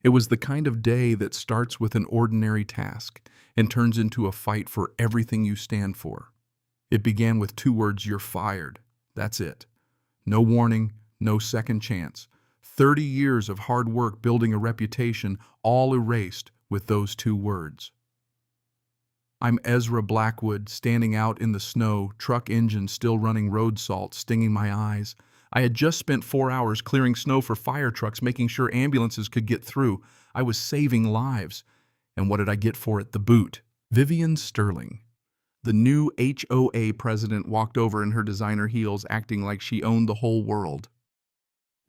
It was the kind of day that starts with an ordinary task and turns into a fight for everything you stand for. It began with 2 words: "You're fired." That's it. No warning, no second chance. 30 years of hard work building a reputation, all erased with those 2 words. I'm Ezra Blackwood, standing out in the snow, truck engine still running, road salt stinging my eyes. I had just spent 4 hours clearing snow for fire trucks, making sure ambulances could get through. I was saving lives. And what did I get for it? The boot. Vivian Sterling, the new HOA president, walked over in her designer heels, acting like she owned the whole world.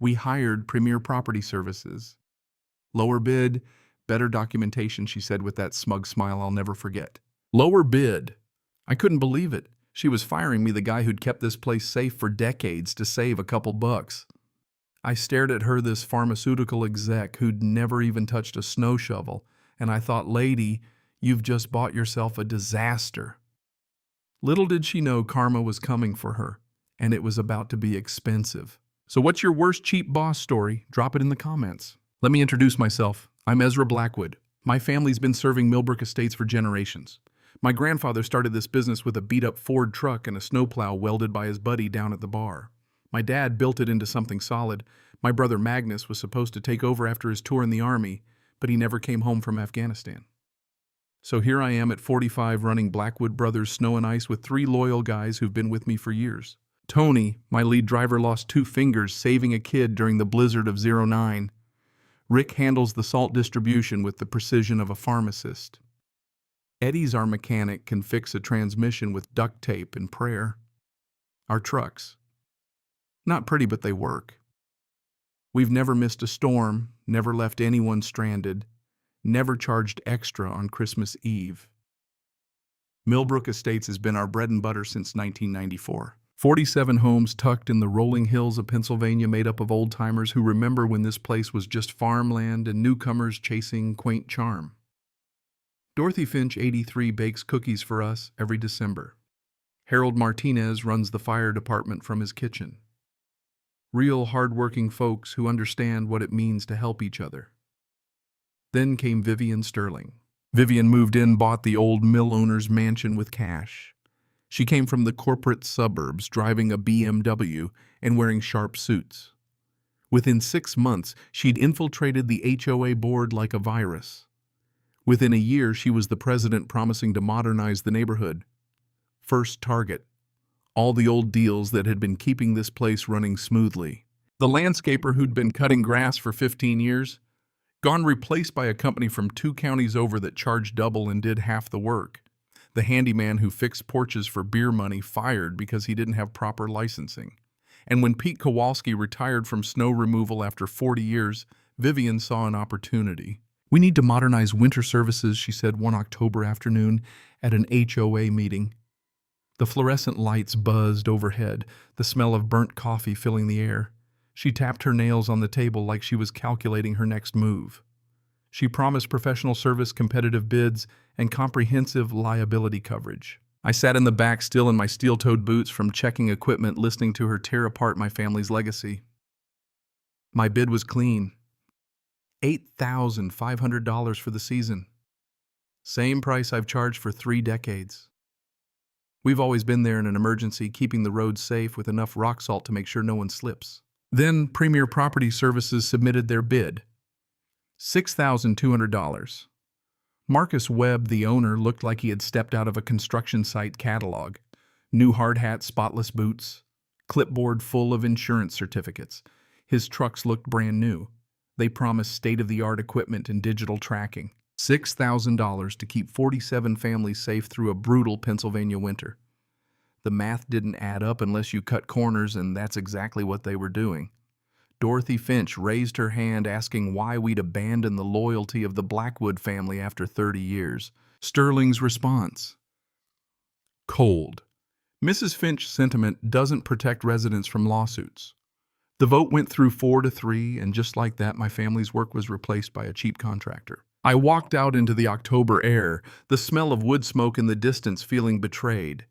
We hired Premier Property Services. Lower bid, better documentation, she said with that smug smile I'll never forget. Lower bid. I couldn't believe it. She was firing me, the guy who'd kept this place safe for decades, to save a couple bucks. I stared at her, this pharmaceutical exec who'd never even touched a snow shovel, and I thought, lady, you've just bought yourself a disaster. Little did she know karma was coming for her, and it was about to be expensive. So what's your worst cheap boss story? Drop it in the comments. Let me introduce myself. I'm Ezra Blackwood. My family's been serving Millbrook Estates for generations. My grandfather started this business with a beat-up Ford truck and a snowplow welded by his buddy down at the bar. My dad built it into something solid. My brother Magnus was supposed to take over after his tour in the Army, but he never came home from Afghanistan. So here I am at 45 running Blackwood Brothers Snow and Ice with 3 loyal guys who've been with me for years. Tony, my lead driver, lost 2 fingers saving a kid during the blizzard of '09. Rick handles the salt distribution with the precision of a pharmacist. Eddie's our mechanic, can fix a transmission with duct tape and prayer. Our trucks. Not pretty, but they work. We've never missed a storm, never left anyone stranded, never charged extra on Christmas Eve. Millbrook Estates has been our bread and butter since 1994. 47 homes tucked in the rolling hills of Pennsylvania, made up of old-timers who remember when this place was just farmland and newcomers chasing quaint charm. Dorothy Finch, 83, bakes cookies for us every December. Harold Martinez runs the fire department from his kitchen. Real hard-working folks who understand what it means to help each other. Then came Vivian Sterling. Vivian moved in, bought the old mill owner's mansion with cash. She came from the corporate suburbs, driving a BMW and wearing sharp suits. Within 6 months, she'd infiltrated the HOA board like a virus. Within a year, she was the president, promising to modernize the neighborhood. First target. All the old deals that had been keeping this place running smoothly. The landscaper who'd been cutting grass for 15 years, gone, replaced by a company from 2 counties over that charged double and did half the work. The handyman who fixed porches for beer money, fired because he didn't have proper licensing. And when Pete Kowalski retired from snow removal after 40 years, Vivian saw an opportunity. "We need to modernize winter services," she said one October afternoon at an HOA meeting. The fluorescent lights buzzed overhead, the smell of burnt coffee filling the air. She tapped her nails on the table like she was calculating her next move. She promised professional service, competitive bids, and comprehensive liability coverage. I sat in the back, still in my steel-toed boots from checking equipment, listening to her tear apart my family's legacy. My bid was clean. $8,500 for the season. Same price I've charged for 3 decades. We've always been there in an emergency, keeping the roads safe with enough rock salt to make sure no one slips. Then Premier Property Services submitted their bid. $6,200. Marcus Webb, the owner, looked like he had stepped out of a construction site catalog. New hard hat, spotless boots, clipboard full of insurance certificates. His trucks looked brand new. They promised state-of-the-art equipment and digital tracking. $6,000 to keep 47 families safe through a brutal Pennsylvania winter. The math didn't add up unless you cut corners, and that's exactly what they were doing. Dorothy Finch raised her hand, asking why we'd abandoned the loyalty of the Blackwood family after 30 years. Sterling's response: cold. Mrs. Finch's sentiment doesn't protect residents from lawsuits. The vote went through 4-3, and just like that, my family's work was replaced by a cheap contractor. I walked out into the October air, the smell of wood smoke in the distance, feeling betrayed.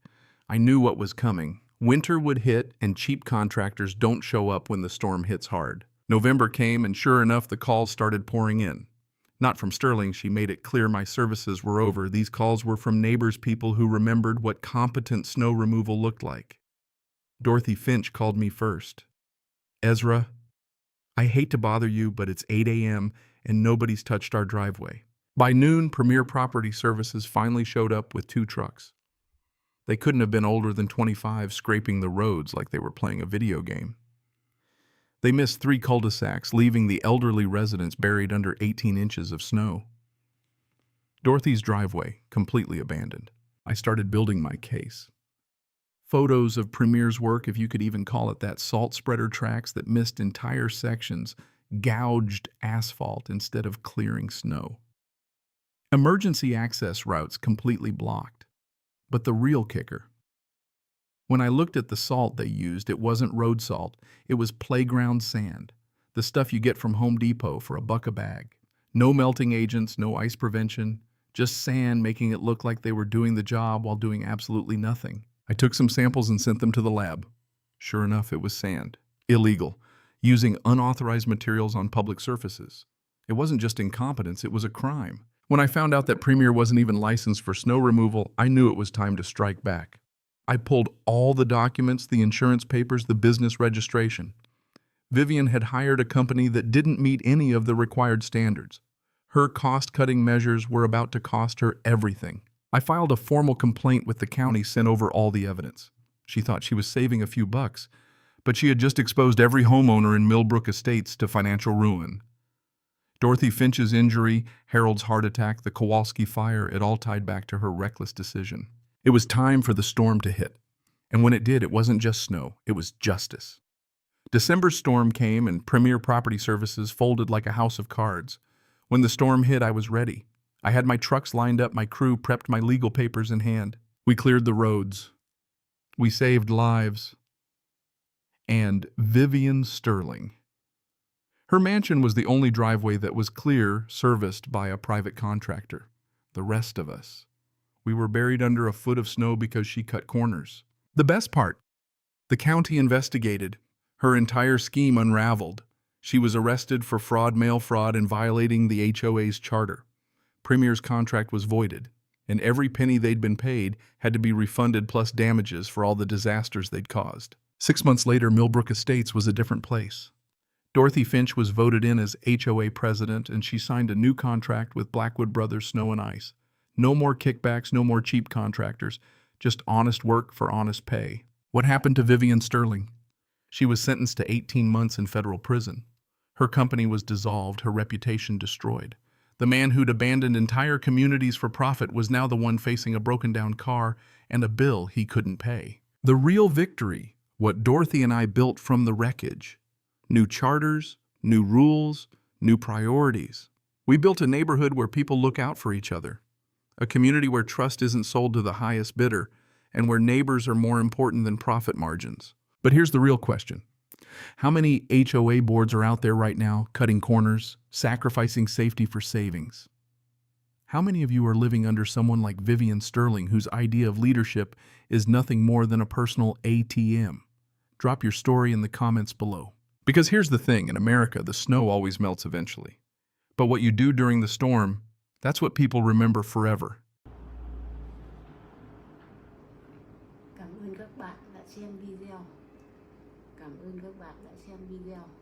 I knew what was coming. Winter would hit, and cheap contractors don't show up when the storm hits hard. November came, and sure enough, the calls started pouring in. Not from Sterling, she made it clear my services were over. These calls were from neighbors, people who remembered what competent snow removal looked like. Dorothy Finch called me first. Ezra, I hate to bother you, but it's 8 a.m. and nobody's touched our driveway. By noon, Premier Property Services finally showed up with 2 trucks. They couldn't have been older than 25, scraping the roads like they were playing a video game. They missed 3 cul-de-sacs, leaving the elderly residents buried under 18 inches of snow. Dorothy's driveway, completely abandoned. I started building my case. Photos of Premier's work, if you could even call it that, salt spreader tracks that missed entire sections, gouged asphalt instead of clearing snow. Emergency access routes completely blocked. But the real kicker, when I looked at the salt they used, it wasn't road salt, it was playground sand, the stuff you get from Home Depot for $1 a bag. No melting agents, no ice prevention, just sand, making it look like they were doing the job while doing absolutely nothing. I took some samples and sent them to the lab. Sure enough, it was sand. Illegal, using unauthorized materials on public surfaces. It wasn't just incompetence, it was a crime. When I found out that Premier wasn't even licensed for snow removal, I knew it was time to strike back. I pulled all the documents, the insurance papers, the business registration. Vivian had hired a company that didn't meet any of the required standards. Her cost-cutting measures were about to cost her everything. I filed a formal complaint with the county, sent over all the evidence. She thought she was saving a few bucks, but she had just exposed every homeowner in Millbrook Estates to financial ruin. Dorothy Finch's injury, Harold's heart attack, the Kowalski fire, it all tied back to her reckless decision. It was time for the storm to hit. And when it did, it wasn't just snow, it was justice. December's storm came and Premier Property Services folded like a house of cards. When the storm hit, I was ready. I had my trucks lined up, my crew prepped, my legal papers in hand. We cleared the roads. We saved lives. And Vivian Sterling. Her mansion was the only driveway that was clear, serviced by a private contractor. The rest of us, we were buried under a foot of snow because she cut corners. The best part, the county investigated. Her entire scheme unraveled. She was arrested for fraud, mail fraud, and violating the HOA's charter. Premier's contract was voided, and every penny they'd been paid had to be refunded plus damages for all the disasters they'd caused. 6 months later, Millbrook Estates was a different place. Dorothy Finch was voted in as HOA president, and she signed a new contract with Blackwood Brothers Snow and Ice. No more kickbacks, no more cheap contractors, just honest work for honest pay. What happened to Vivian Sterling? She was sentenced to 18 months in federal prison. Her company was dissolved, her reputation destroyed. The man who'd abandoned entire communities for profit was now the one facing a broken-down car and a bill he couldn't pay. The real victory, what Dorothy and I built from the wreckage. New charters, new rules, new priorities. We built a neighborhood where people look out for each other. A community where trust isn't sold to the highest bidder, and where neighbors are more important than profit margins. But here's the real question. How many HOA boards are out there right now, cutting corners, sacrificing safety for savings? How many of you are living under someone like Vivian Sterling, whose idea of leadership is nothing more than a personal ATM? Drop your story in the comments below. Because here's the thing, in America, the snow always melts eventually. But what you do during the storm, that's what people remember forever. Cảm ơn các bạn đã xem video. Cảm ơn các bạn đã xem video.